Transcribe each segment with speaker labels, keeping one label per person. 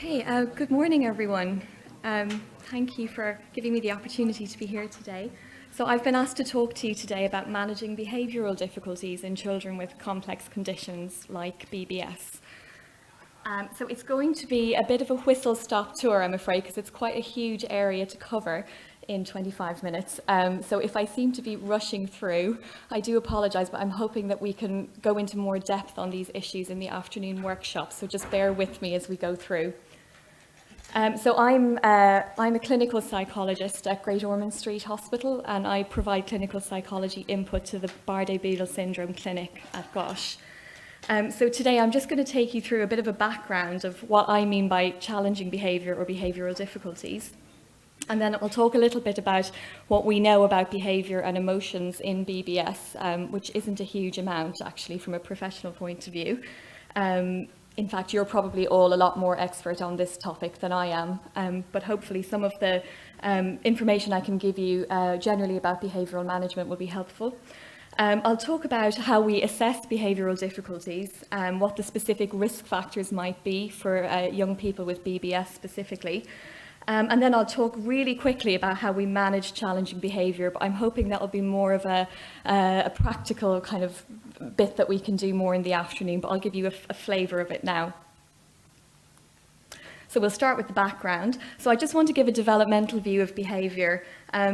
Speaker 1: Okay, good morning everyone. Thank you for giving me the opportunity to be here today. So I've been asked to talk to you today about managing behavioural difficulties in children with complex conditions like BBS. So it's going to be a bit of a whistle-stop tour, I'm afraid, because it's quite a huge area to cover in 25 minutes. So if I seem to be rushing through, I do apologise, but I'm hoping that we can go into more depth on these issues in the afternoon workshop. So just bear with me as we go through. So I'm a clinical psychologist at Great Ormond Street Hospital, and I provide clinical psychology input to the Bardet-Biedl syndrome clinic at GOSH. So today I'm just going to take you through a bit of a background of what I mean by challenging behaviour or behavioural difficulties. And then I'll talk a little bit about what we know about behaviour and emotions in BBS, which isn't a huge amount actually from a professional point of view. In fact, you're probably all a lot more expert on this topic than I am, but hopefully some of the information I can give you generally about behavioural management will be helpful. I'll talk about how we assess behavioural difficulties, what the specific risk factors might be for young people with BBS specifically. And then I'll talk really quickly about how we manage challenging behaviour, but I'm hoping that will be more of a practical kind of bit that we can do more in the afternoon, but I'll give you a flavour of it now. So we'll start with the background. So I just want to give a developmental view of behaviour,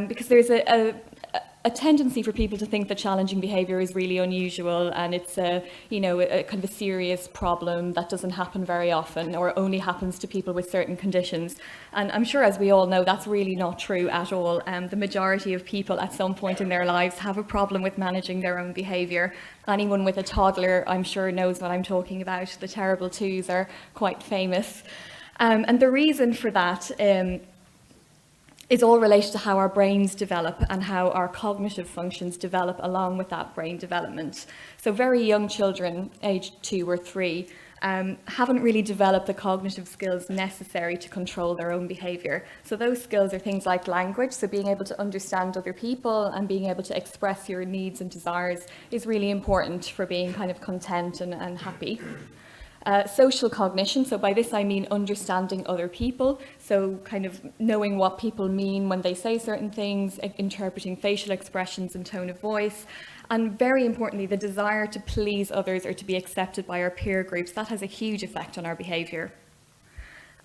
Speaker 1: because there's a tendency for people to think that challenging behaviour is really unusual and it's a kind of a serious problem that doesn't happen very often or only happens to people with certain conditions. And I'm sure, as we all know, that's really not true at all. The majority of people at some point in their lives have a problem with managing their own behaviour. Anyone with a toddler, I'm sure, knows what I'm talking about. The terrible twos are quite famous. And the reason for that is all related to how our brains develop and how our cognitive functions develop along with that brain development. So very young children, aged 2 or 3, haven't really developed the cognitive skills necessary to control their own behaviour. So those skills are things like language, so being able to understand other people and being able to express your needs and desires is really important for being kind of content and happy. Social cognition, so by this I mean understanding other people, so kind of knowing what people mean when they say certain things, interpreting facial expressions and tone of voice, and very importantly, the desire to please others or to be accepted by our peer groups. That has a huge effect on our behaviour.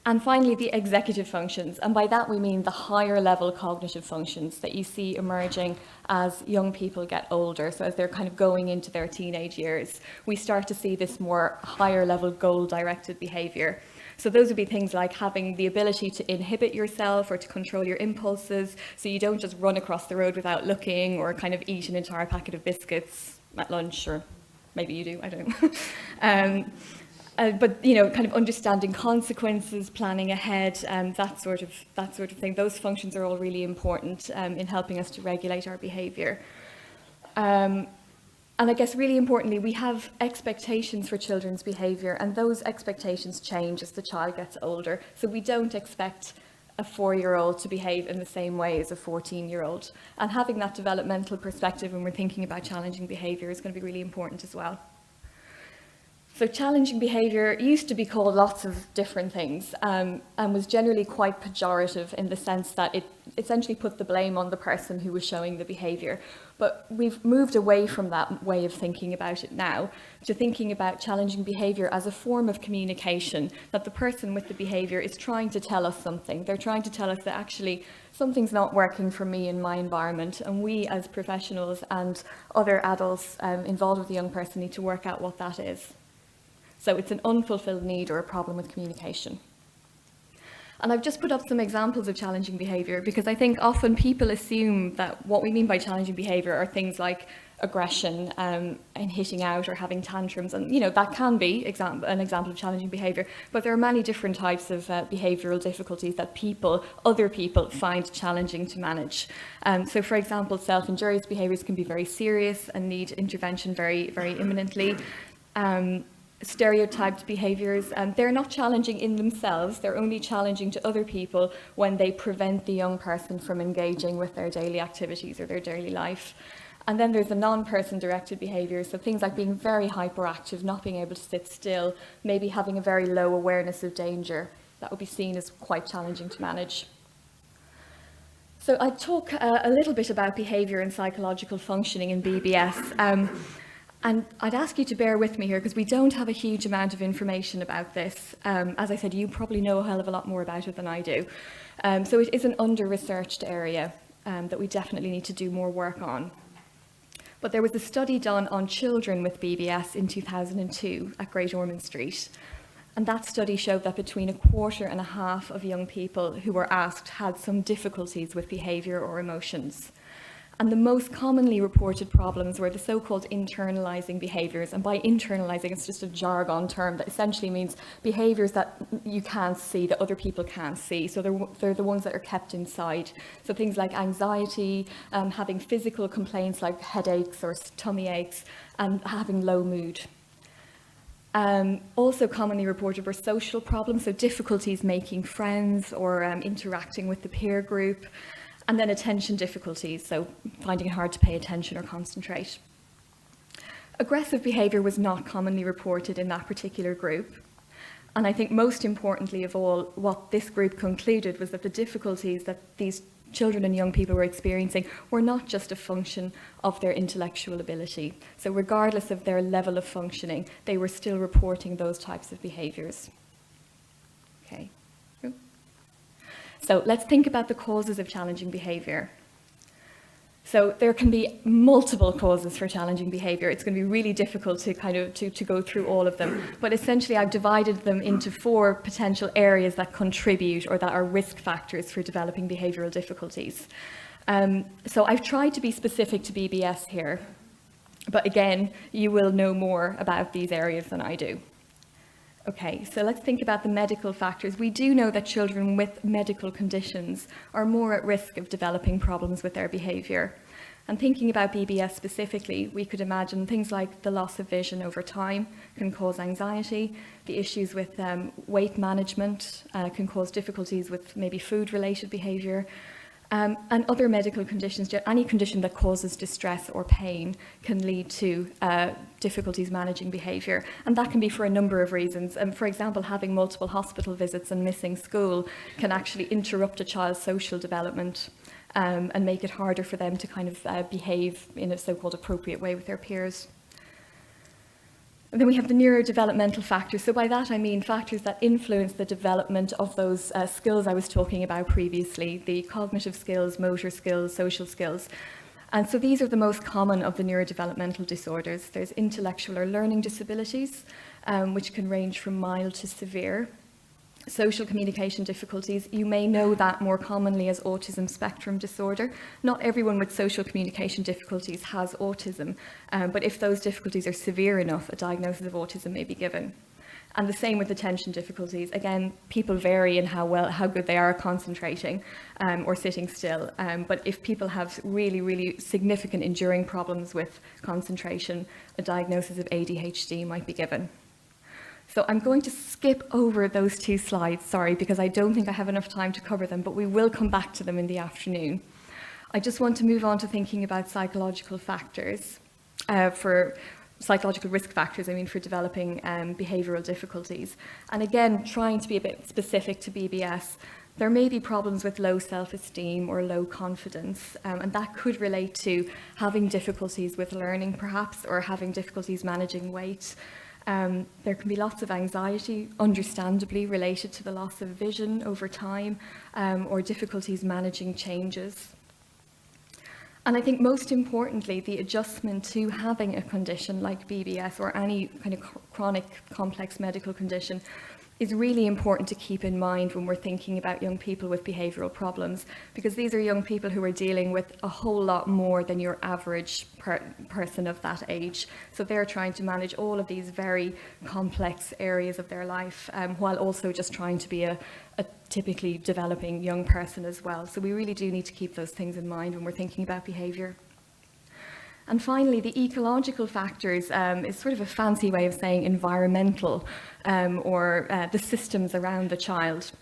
Speaker 1: And finally, the executive functions, and by that we mean the higher level cognitive functions that you see emerging as young people get older. So as they're kind of going into their teenage years, we start to see this more higher level goal-directed behaviour. So those would be things like having the ability to inhibit yourself or to control your impulses, so you don't just run across the road without looking or kind of eat an entire packet of biscuits at lunch, or maybe you do, I don't know. But kind of understanding consequences, planning ahead, that sort of thing. Those functions are all really important in helping us to regulate our behaviour. And I guess really importantly, we have expectations for children's behaviour, and those expectations change as the child gets older. So we don't expect a 4-year-old to behave in the same way as a 14-year-old. And having that developmental perspective when we're thinking about challenging behaviour is going to be really important as well. So challenging behaviour used to be called lots of different things, and was generally quite pejorative in the sense that it essentially put the blame on the person who was showing the behaviour. But we've moved away from that way of thinking about it now to thinking about challenging behaviour as a form of communication, that the person with the behaviour is trying to tell us something. They're trying to tell us that actually something's not working for me in my environment, and we as professionals and other adults involved with the young person need to work out what that is. So it's an unfulfilled need or a problem with communication. And I've just put up some examples of challenging behaviour because I think often people assume that what we mean by challenging behaviour are things like aggression and hitting out or having tantrums, and that can be an example of challenging behaviour, but there are many different types of behavioural difficulties that other people find challenging to manage. So for example, self-injurious behaviours can be very serious and need intervention very, very imminently. Stereotyped behaviours, and they're not challenging in themselves, they're only challenging to other people when they prevent the young person from engaging with their daily activities or their daily life. And then there's the non-person directed behaviours, so things like being very hyperactive, not being able to sit still, maybe having a very low awareness of danger. that would be seen as quite challenging to manage. So I talk a little bit about behaviour and psychological functioning in BBS. And I'd ask you to bear with me here because we don't have a huge amount of information about this. As I said, you probably know a hell of a lot more about it than I do. So it is an under-researched area that we definitely need to do more work on. But there was a study done on children with BBS in 2002 at Great Ormond Street. And that study showed that between 1/4 and 1/2 of young people who were asked had some difficulties with behaviour or emotions. And the most commonly reported problems were the so-called internalising behaviours. And by internalising, it's just a jargon term that essentially means behaviours that you can't see, that other people can't see. So they're the ones that are kept inside. So things like anxiety, having physical complaints like headaches or tummy aches, and having low mood. Also commonly reported were social problems, so difficulties making friends or interacting with the peer group. And then attention difficulties, so finding it hard to pay attention or concentrate. Aggressive behaviour was not commonly reported in that particular group. And I think most importantly of all, what this group concluded was that the difficulties that these children and young people were experiencing were not just a function of their intellectual ability. So regardless of their level of functioning, they were still reporting those types of behaviours. Okay. So let's think about the causes of challenging behaviour. So there can be multiple causes for challenging behaviour. It's going to be really difficult to to go through all of them. But essentially I've divided them into 4 potential areas that contribute or that are risk factors for developing behavioural difficulties. So I've tried to be specific to BBS here. But again, you will know more about these areas than I do. Okay, so let's think about the medical factors. We do know that children with medical conditions are more at risk of developing problems with their behaviour. And thinking about BBS specifically, we could imagine things like the loss of vision over time can cause anxiety, the issues with weight management can cause difficulties with maybe food-related behaviour, and other medical conditions. Any condition that causes distress or pain can lead to difficulties managing behaviour, and that can be for a number of reasons. For example, having multiple hospital visits and missing school can actually interrupt a child's social development and make it harder for them to behave in a so-called appropriate way with their peers. And then we have the neurodevelopmental factors. So by that I mean factors that influence the development of those skills I was talking about previously, the cognitive skills, motor skills, social skills. And so these are the most common of the neurodevelopmental disorders. There's intellectual or learning disabilities, which can range from mild to severe. Social communication difficulties, you may know that more commonly as autism spectrum disorder. Not everyone with social communication difficulties has autism, but if those difficulties are severe enough, a diagnosis of autism may be given. And the same with attention difficulties. Again, people vary in how good they are at concentrating or sitting still. But if people have really, really significant enduring problems with concentration, a diagnosis of ADHD might be given. So I'm going to skip over those 2 slides, sorry, because I don't think I have enough time to cover them, but we will come back to them in the afternoon. I just want to move on to thinking about psychological factors, for psychological risk factors, for developing behavioural difficulties. And again, trying to be a bit specific to BBS, there may be problems with low self-esteem or low confidence, and that could relate to having difficulties with learning perhaps, or having difficulties managing weight. There can be lots of anxiety, understandably related to the loss of vision over time, or difficulties managing changes. And I think most importantly, the adjustment to having a condition like BBS or any kind of chronic complex medical condition is really important to keep in mind when we're thinking about young people with behavioural problems, because these are young people who are dealing with a whole lot more than your average person of that age. So they're trying to manage all of these very complex areas of their life, while also just trying to be a typically developing young person as well. So we really do need to keep those things in mind when we're thinking about behaviour. And finally, the ecological factors is sort of a fancy way of saying environmental, or the systems around the child.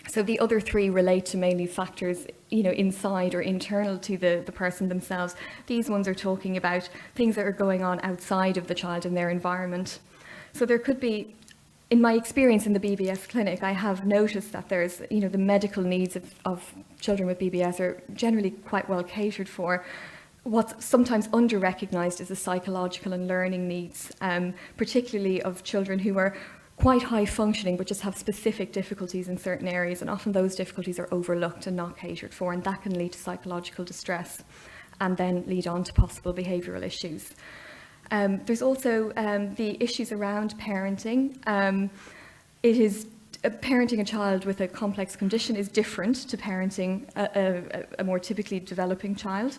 Speaker 1: So the other 3 relate to mainly factors, inside or internal to the person themselves. These ones are talking about things that are going on outside of the child in their environment. So there could be in my experience in the BBS clinic, I have noticed that there's, the medical needs of children with BBS are generally quite well catered for. What's sometimes under-recognised is the psychological and learning needs, particularly of children who are quite high functioning but just have specific difficulties in certain areas, and often those difficulties are overlooked and not catered for, and that can lead to psychological distress and then lead on to possible behavioural issues. There's also the issues around parenting. Parenting a child with a complex condition is different to parenting a more typically developing child.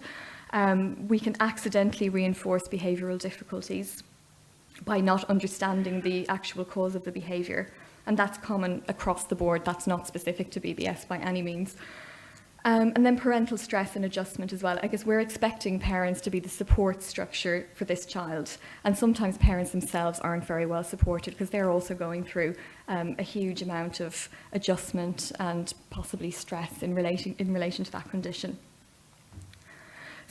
Speaker 1: We can accidentally reinforce behavioural difficulties by not understanding the actual cause of the behaviour. And that's common across the board. That's not specific to BBS by any means. And then parental stress and adjustment as well. I guess we're expecting parents to be the support structure for this child. And sometimes parents themselves aren't very well supported because they're also going through a huge amount of adjustment and possibly stress in relation to that condition.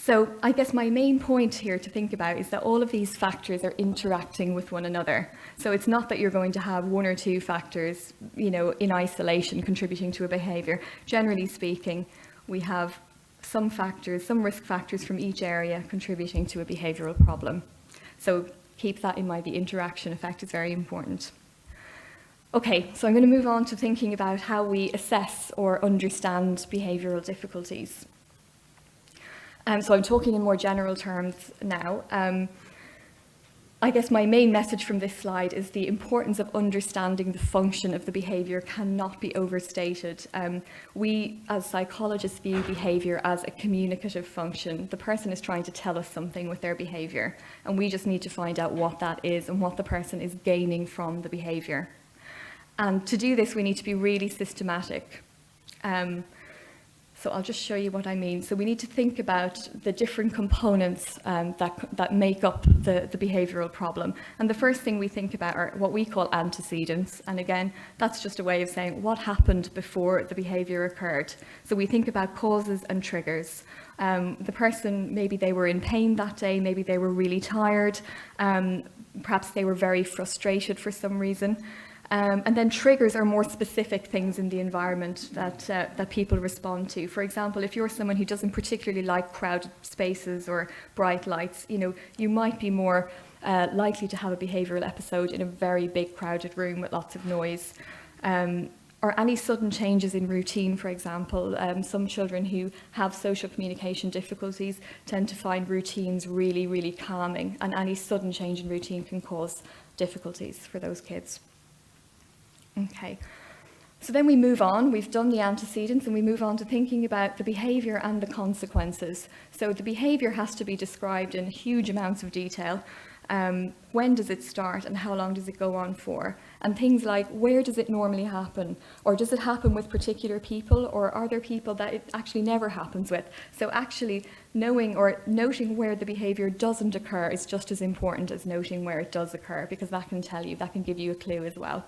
Speaker 1: So I guess my main point here to think about is that all of these factors are interacting with one another. So it's not that you're going to have one or two factors, in isolation contributing to a behaviour. Generally speaking, we have some risk factors from each area contributing to a behavioural problem. So keep that in mind. The interaction effect is very important. Okay, so I'm going to move on to thinking about how we assess or understand behavioural difficulties. So I'm talking in more general terms now. I guess my main message from this slide is the importance of understanding the function of the behaviour cannot be overstated. We, as psychologists, view behaviour as a communicative function. The person is trying to tell us something with their behaviour, and we just need to find out what that is and what the person is gaining from the behaviour. And to do this, we need to be really systematic. So I'll just show you what I mean. So we need to think about the different components that make up the behavioural problem. And the first thing we think about are what we call antecedents. And again, that's just a way of saying what happened before the behaviour occurred. So we think about causes and triggers. The person, maybe they were in pain that day, maybe they were really tired, perhaps they were very frustrated for some reason. And then triggers are more specific things in the environment that people respond to. For example, if you're someone who doesn't particularly like crowded spaces or bright lights, you might be more likely to have a behavioural episode in a very big crowded room with lots of noise. Or any sudden changes in routine, for example. Some children who have social communication difficulties tend to find routines really, really calming, and any sudden change in routine can cause difficulties for those kids. Okay, so then we move on. We've done the antecedents and we move on to thinking about the behaviour and the consequences. So the behaviour has to be described in huge amounts of detail. When does it start and how long does it go on for? And things like, where does it normally happen? Or does it happen with particular people, or are there people that it actually never happens with? So actually knowing or noting where the behaviour doesn't occur is just as important as noting where it does occur, because that can give you a clue as well.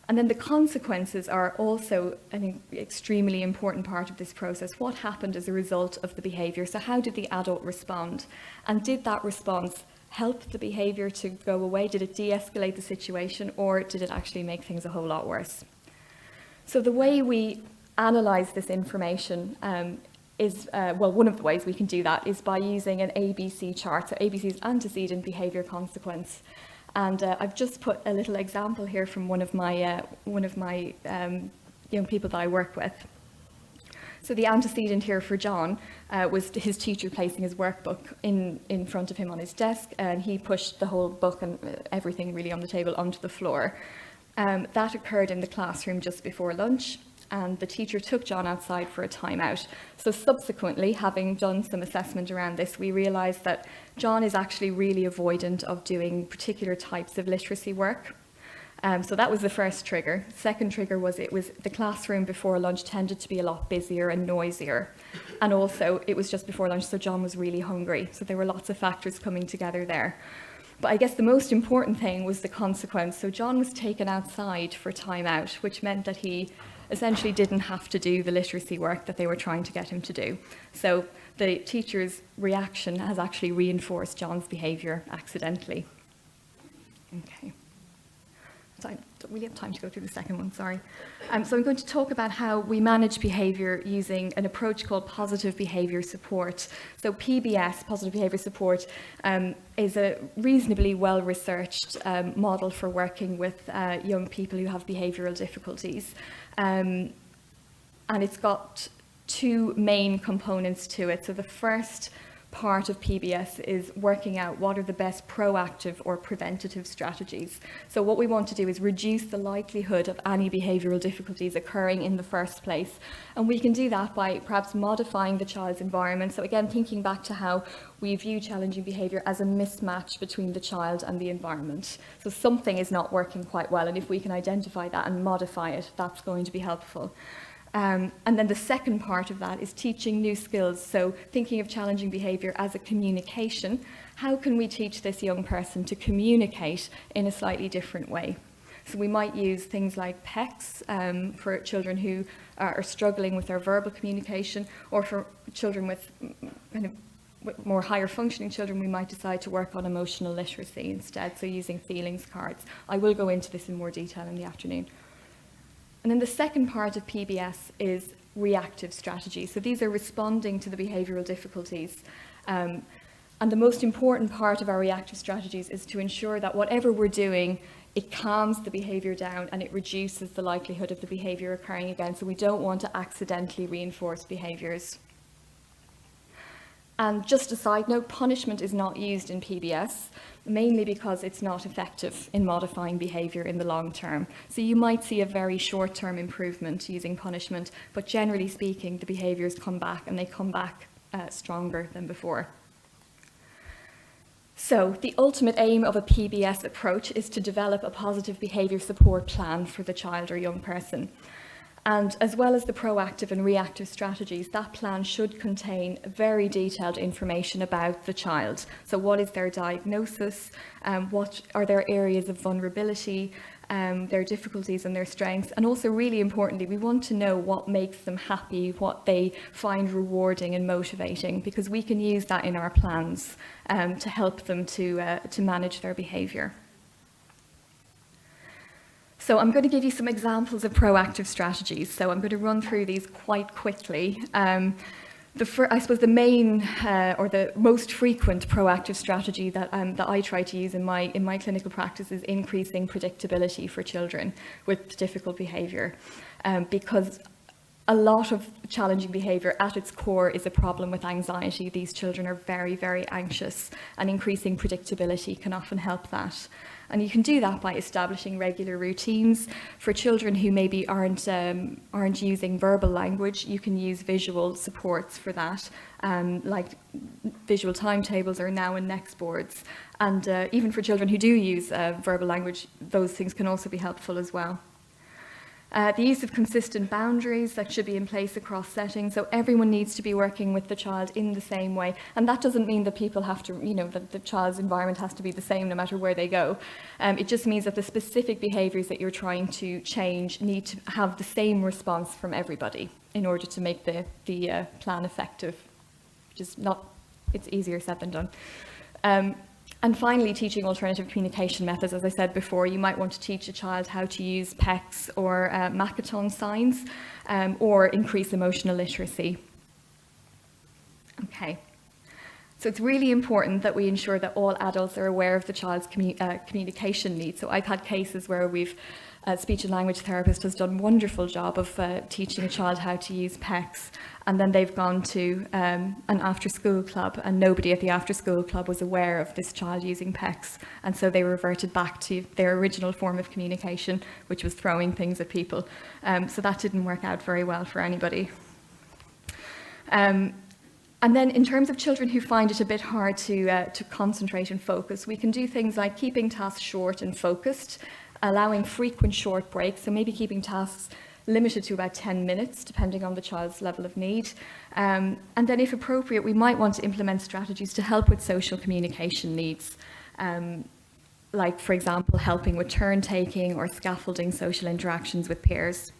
Speaker 1: And then the consequences are also an extremely important part of this process. What happened as a result of the behaviour? So how did the adult respond? And did that response help the behaviour to go away? Did it de-escalate the situation, or did it actually make things a whole lot worse? So the way we analyse this information is, one of the ways we can do that is by using an ABC chart. So ABC is antecedent, behaviour, consequence. And I've just put a little example here from one of my young people that I work with. So the antecedent here for John was his teacher placing his workbook in front of him on his desk, and he pushed the whole book and everything really on the table onto the floor. That occurred in the classroom just before lunch, and the teacher took John outside for a timeout. So subsequently, having done some assessment around this, we realised that John is actually really avoidant of doing particular types of literacy work. So that was the first trigger. Second trigger was the classroom before lunch tended to be a lot busier and noisier. And also it was just before lunch, so John was really hungry. So there were lots of factors coming together there. But I guess the most important thing was the consequence. So John was taken outside for time out, which meant that he essentially didn't have to do the literacy work that they were trying to get him to do. So the teacher's reaction has actually reinforced John's behaviour accidentally. Okay. I don't really have time to go through the second one, sorry. So I'm going to talk about how we manage behaviour using an approach called positive behaviour support. So PBS, positive behaviour support, is a reasonably well-researched model for working with young people who have behavioural difficulties. And it's got two main components to it. So the first part of PBS is working out what are the best proactive or preventative strategies. So what we want to do is reduce the likelihood of any behavioural difficulties occurring in the first place. And we can do that by perhaps modifying the child's environment. So again, thinking back to how we view challenging behaviour as a mismatch between the child and the environment. So something is not working quite well, and if we can identify that and modify it, that's going to be helpful. And then the second part of that is teaching new skills. So thinking of challenging behaviour as a communication. How can we teach this young person to communicate in a slightly different way? So we might use things like PECs for children who are struggling with their verbal communication, or for children with more higher functioning children, we might decide to work on emotional literacy instead, so using feelings cards. I will go into this in more detail in the afternoon. And then the second part of PBS is reactive strategy. So these are responding to the behavioural difficulties. And the most important part of our reactive strategies is to ensure that whatever we're doing, it calms the behaviour down and it reduces the likelihood of the behaviour occurring again. So we don't want to accidentally reinforce behaviours. And just a side note, punishment is not used in PBS, mainly because it's not effective in modifying behaviour in the long term. So you might see a very short-term improvement using punishment, but generally speaking, the behaviours come back, and they come back stronger than before. So the ultimate aim of a PBS approach is to develop a positive behaviour support plan for the child or young person. And as well as the proactive and reactive strategies, that plan should contain very detailed information about the child. So what is their diagnosis? What are their areas of vulnerability, their difficulties and their strengths? And also, really importantly, we want to know what makes them happy, what they find rewarding and motivating, because we can use that in our plans to help them to manage their behaviour. So I'm going to give you some examples of proactive strategies. So I'm going to run through these quite quickly. I suppose the main or the most frequent proactive strategy that I try to use in my clinical practice is increasing predictability for children with difficult behaviour, because a lot of challenging behaviour at its core is a problem with anxiety. These children are very, very anxious, and increasing predictability can often help that. And you can do that by establishing regular routines. For children who maybe aren't using verbal language, you can use visual supports for that, like visual timetables or now and next boards. And even for children who do use verbal language, those things can also be helpful as well. The use of consistent boundaries that should be in place across settings. So everyone needs to be working with the child in the same way. And that doesn't mean that people have to, that the child's environment has to be the same no matter where they go. It just means that the specific behaviours that you're trying to change need to have the same response from everybody in order to make the plan effective, which is it's easier said than done. And finally, teaching alternative communication methods. As I said before, you might want to teach a child how to use PECs or Makaton signs, or increase emotional literacy. Okay. So it's really important that we ensure that all adults are aware of the child's communication needs. So I've had cases where speech and language therapist has done a wonderful job of teaching a child how to use PECs, and then they've gone to an after-school club, and nobody at the after-school club was aware of this child using PECs, and so they reverted back to their original form of communication, which was throwing things at people. So that didn't work out very well for anybody. And then in terms of children who find it a bit hard to concentrate and focus, we can do things like keeping tasks short and focused, allowing frequent short breaks, so maybe keeping tasks limited to about 10 minutes, depending on the child's level of need. And then if appropriate, we might want to implement strategies to help with social communication needs, like, for example, helping with turn-taking or scaffolding social interactions with peers.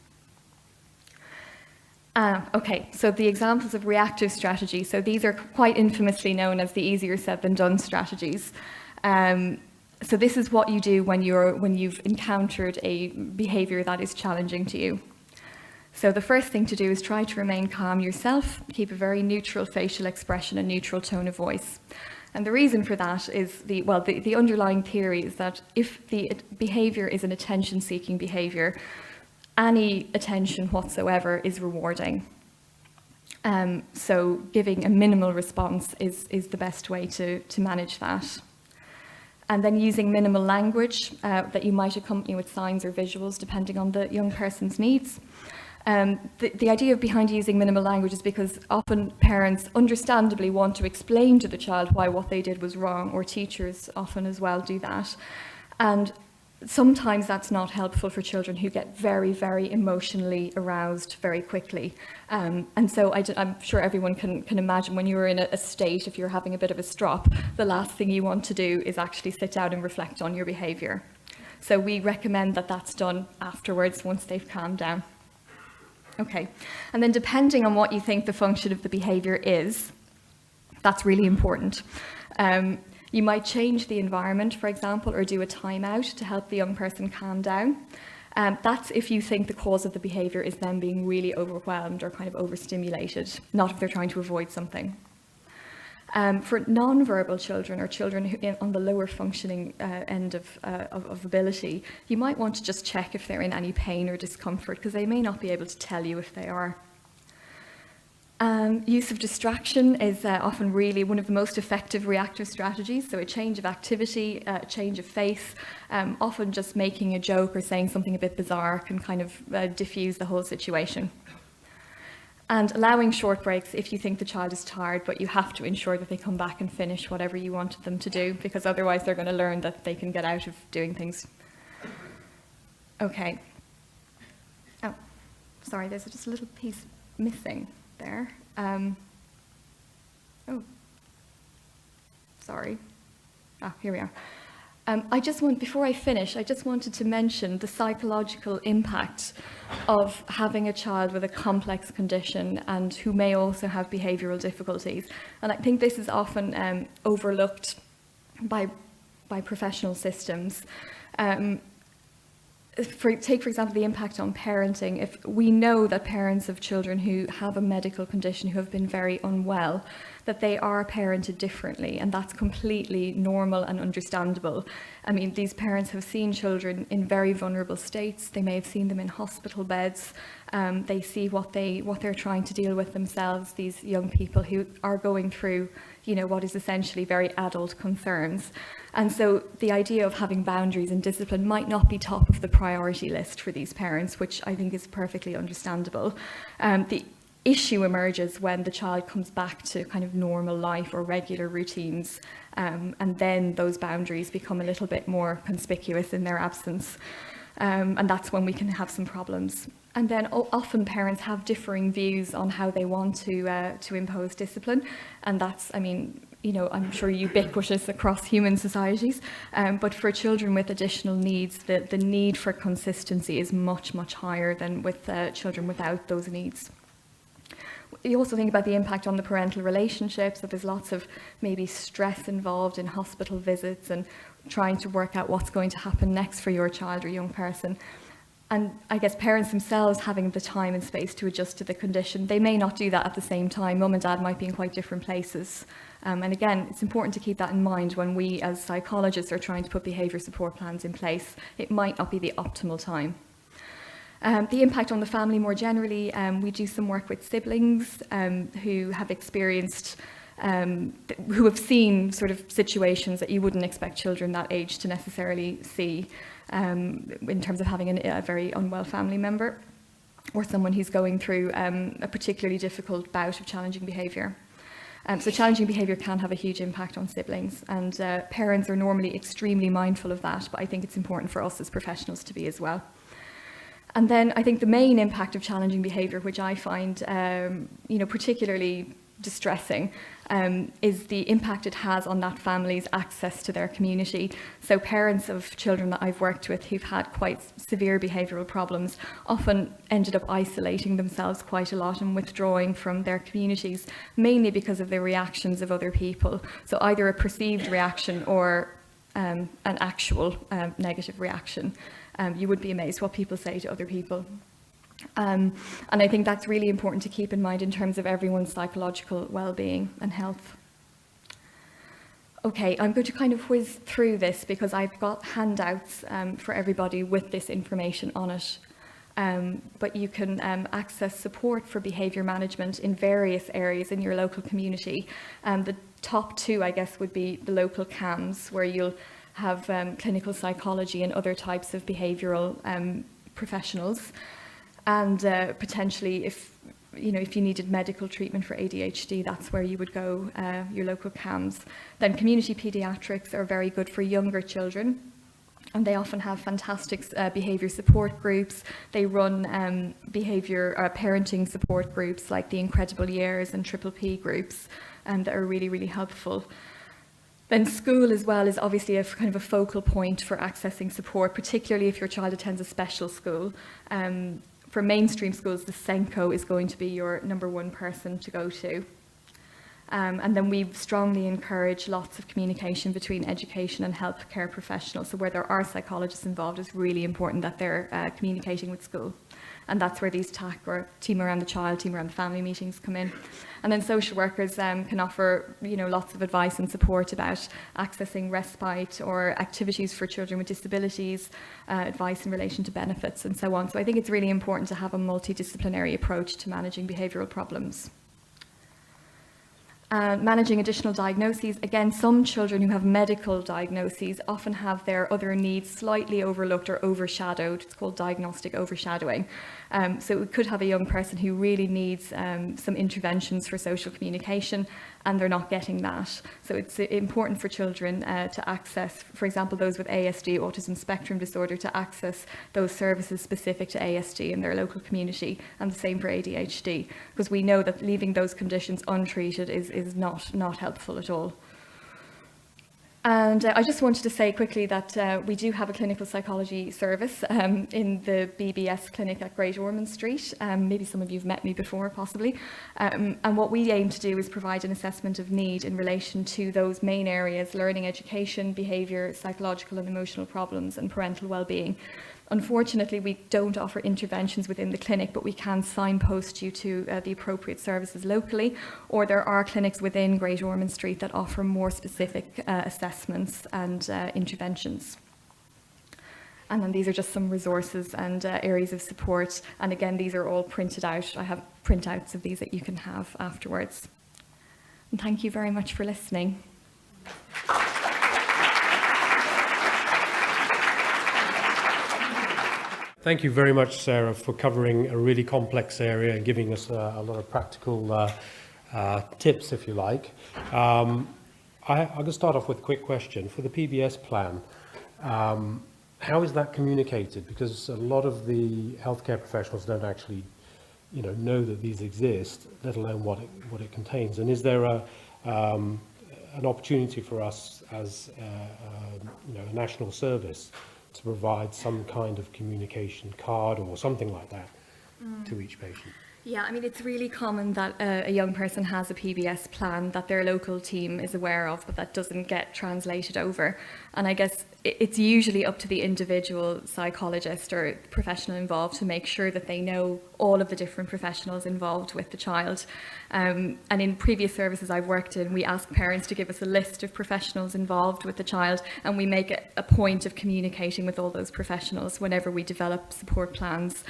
Speaker 1: Okay, so the examples of reactive strategy. So these are quite infamously known as the easier said than done strategies. So this is what you do when you've encountered a behaviour that is challenging to you. So the first thing to do is try to remain calm yourself, keep a very neutral facial expression and neutral tone of voice. And the reason for that is the underlying theory is that if the behaviour is an attention-seeking behaviour, any attention whatsoever is rewarding. So giving a minimal response is the best way to manage that. And then using minimal language that you might accompany with signs or visuals depending on the young person's needs. The idea behind using minimal language is because often parents understandably want to explain to the child why what they did was wrong, or teachers often as well do that. And sometimes that's not helpful for children who get very, very emotionally aroused very quickly. And so I'm sure everyone can imagine when you're in a state, if you're having a bit of a strop, the last thing you want to do is actually sit down and reflect on your behaviour. So we recommend that that's done afterwards once they've calmed down. Okay, and then depending on what you think the function of the behaviour is, that's really important. You might change the environment, for example, or do a timeout to help the young person calm down. That's if you think the cause of the behaviour is them being really overwhelmed or kind of overstimulated, not if they're trying to avoid something. For non-verbal children or children who on the lower functioning end of ability, you might want to just check if they're in any pain or discomfort, because they may not be able to tell you if they are. Use of distraction is often really one of the most effective reactive strategies. So a change of activity, a change of face, often just making a joke or saying something a bit bizarre can kind of diffuse the whole situation. And allowing short breaks if you think the child is tired, but you have to ensure that they come back and finish whatever you wanted them to do, because otherwise they're going to learn that they can get out of doing things. Okay. Oh, sorry, there's just a little piece missing there. Sorry. Here we are. Before I finish, I just wanted to mention the psychological impact of having a child with a complex condition and who may also have behavioural difficulties. And I think this is often overlooked by professional systems. Take, for example, the impact on parenting. If we know that parents of children who have a medical condition, who have been very unwell, that they are parented differently, and that's completely normal and understandable. I mean, these parents have seen children in very vulnerable states. They may have seen them in hospital beds. They see what they're trying to deal with themselves, these young people who are going through, what is essentially very adult concerns. And so the idea of having boundaries and discipline might not be top of the priority list for these parents, which I think is perfectly understandable. The issue emerges when the child comes back to kind of normal life or regular routines, and then those boundaries become a little bit more conspicuous in their absence. And that's when we can have some problems. And then often parents have differing views on how they want to impose discipline, and that's, I'm sure ubiquitous across human societies, but for children with additional needs, the need for consistency is much, much higher than with children without those needs. You also think about the impact on the parental relationship, so there's lots of maybe stress involved in hospital visits and trying to work out what's going to happen next for your child or young person. And I guess parents themselves having the time and space to adjust to the condition, they may not do that at the same time. Mum and dad might be in quite different places. And again, it's important to keep that in mind when we as psychologists are trying to put behaviour support plans in place. It might not be the optimal time. The impact on the family more generally, we do some work with siblings who have experienced, who have seen sort of situations that you wouldn't expect children that age to necessarily see, in terms of having a very unwell family member or someone who's going through a particularly difficult bout of challenging behaviour. So challenging behaviour can have a huge impact on siblings, and parents are normally extremely mindful of that, but I think it's important for us as professionals to be as well. And then I think the main impact of challenging behaviour, which I find particularly distressing, is the impact it has on that family's access to their community. So parents of children that I've worked with who've had quite severe behavioural problems often ended up isolating themselves quite a lot and withdrawing from their communities, mainly because of the reactions of other people. So either a perceived reaction or an actual negative reaction. You would be amazed what people say to other people. And I think that's really important to keep in mind in terms of everyone's psychological well-being and health. Okay, I'm going to kind of whiz through this because I've got handouts for everybody with this information on it. But you can access support for behaviour management in various areas in your local community. The top two, I guess, would be the local CAMs, where you'll have clinical psychology and other types of behavioural professionals. And potentially, if you needed medical treatment for ADHD, that's where you would go, your local CAMs. Then community paediatrics are very good for younger children, and they often have fantastic behaviour support groups. They run behaviour parenting support groups like the Incredible Years and Triple P groups that are really, really helpful. Then school as well is obviously a kind of a focal point for accessing support, particularly if your child attends a special school. For mainstream schools, the SENCO is going to be your number one person to go to. And then we strongly encourage lots of communication between education and healthcare professionals. So where there are psychologists involved, it's really important that they're communicating with school. And that's where these TAC or Team Around the Child, Team Around the Family meetings come in. And then social workers can offer, lots of advice and support about accessing respite or activities for children with disabilities, advice in relation to benefits and so on. So I think it's really important to have a multidisciplinary approach to managing behavioural problems. Managing additional diagnoses. Again, some children who have medical diagnoses often have their other needs slightly overlooked or overshadowed. It's called diagnostic overshadowing. So we could have a young person who really needs some interventions for social communication, and they're not getting that. So it's important for children to access, for example, those with ASD, autism spectrum disorder, to access those services specific to ASD in their local community, and the same for ADHD, because we know that leaving those conditions untreated is not helpful at all. And I just wanted to say quickly that we do have a clinical psychology service in the BBS clinic at Great Ormond Street. Maybe some of you have met me before, possibly. And what we aim to do is provide an assessment of need in relation to those main areas: learning, education, behaviour, psychological and emotional problems, and parental well-being. Unfortunately, we don't offer interventions within the clinic, but we can signpost you to the appropriate services locally, or there are clinics within Great Ormond Street that offer more specific assessments and interventions. And then these are just some resources and areas of support. And again, these are all printed out. I have printouts of these that you can have afterwards. And thank you very much for listening.
Speaker 2: Thank you very much, Sarah, for covering a really complex area and giving us a lot of practical tips, if you like. I'm going to start off with a quick question. For the PBS plan, how is that communicated? Because a lot of the healthcare professionals don't actually know that these exist, let alone what it contains. And is there an opportunity for us as a national service to provide some kind of communication card or something like that to each patient?
Speaker 1: Yeah, I mean, it's really common that a young person has a PBS plan that their local team is aware of, but that doesn't get translated over. And I guess it's usually up to the individual psychologist or professional involved to make sure that they know all of the different professionals involved with the child. And in previous services I've worked in, we ask parents to give us a list of professionals involved with the child, and we make it a point of communicating with all those professionals whenever we develop support plans.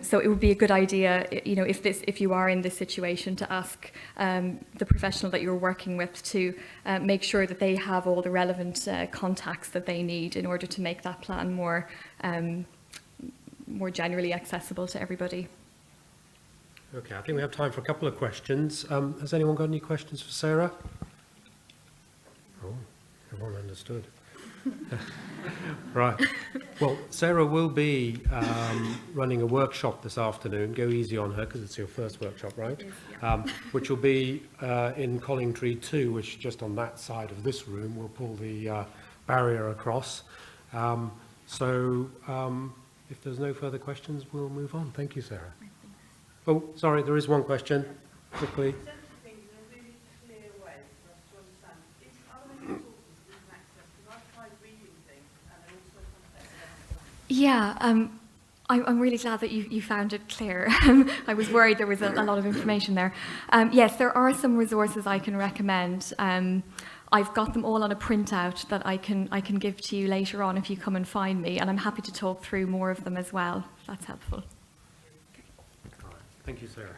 Speaker 1: So it would be a good idea, if you are in this situation, to ask the professional that you're working with to make sure that they have all the relevant contacts that they need in order to make that plan more generally accessible to everybody.
Speaker 2: Okay, I think we have time for a couple of questions. Has anyone got any questions for Sarah? Oh, everyone understood. Right. Well, Sarah will be running a workshop this afternoon. Go easy on her because it's your first workshop, right?
Speaker 1: It is, yeah.
Speaker 2: Which will be in Collingtree 2, which just on that side of this room. We'll pull the barrier across. So if there's no further questions, we'll move on. Thank you, Sarah. Oh, sorry, there is one question, quickly.
Speaker 3: Things in a really clear way for us to understand. Are there resources we can access? Because I've tried
Speaker 1: Yeah, I'm really glad that you found it clear. I was worried there was a lot of information there. Yes, there are some resources I can recommend. I've got them all on a printout that I can give to you later on if you come and find me, and I'm happy to talk through more of them as well, if that's helpful.
Speaker 2: Thank you, Sarah.